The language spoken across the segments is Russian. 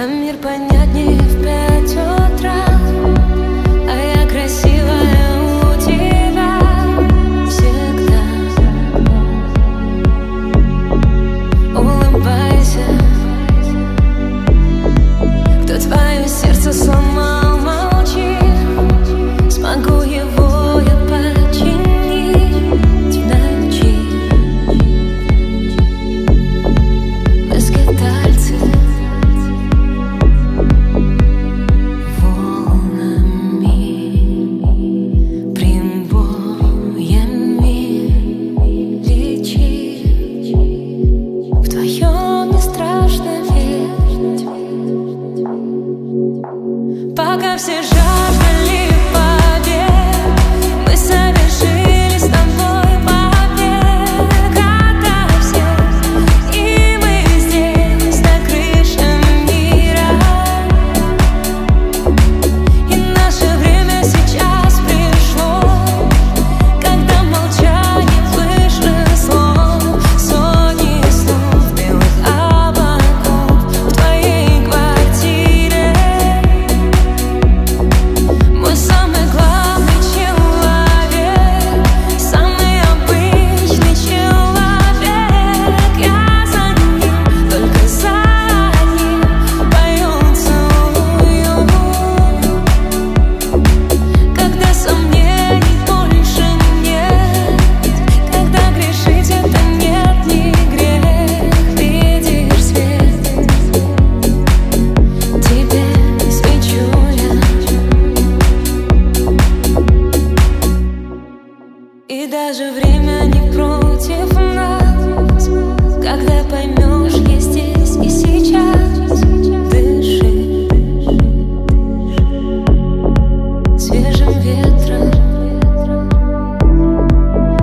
А мир понятнее в 5 утра, а я красивая у тебя всегда. Улыбайся, кто твое сердце сломал, молчи. Смогу его я починить в ночи. Мы скитальцы волнами, прибоями лечить. Вдвоем не страшно верить, пока все жаждали побед. Мы совершили с тобой побег ото всех, и мы здесь, на крыше мира. И наше время сейчас пришло, когда молчание выше слов. Сотни снов, белых облаков в твоей квартире. Мой самый главный человек, самый обычный человек. Я за ним, только за ним пою, целую. Когда сомнений больше нет, когда грешить это нет ни грех. Видишь свет, тебе свечу я. И даже время не против нас, когда поймешь, я здесь и сейчас. Дыши свежим ветром.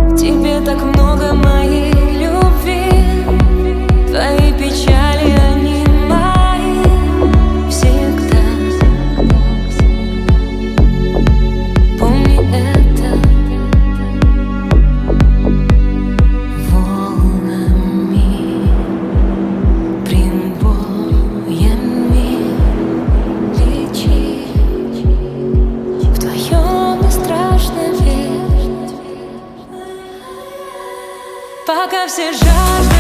В тебе так много моей любви, твои печали, они мои всегда. Помни это. Волнами, прибоями лечить. Вдвоем не страшно верить, пока все жаждут.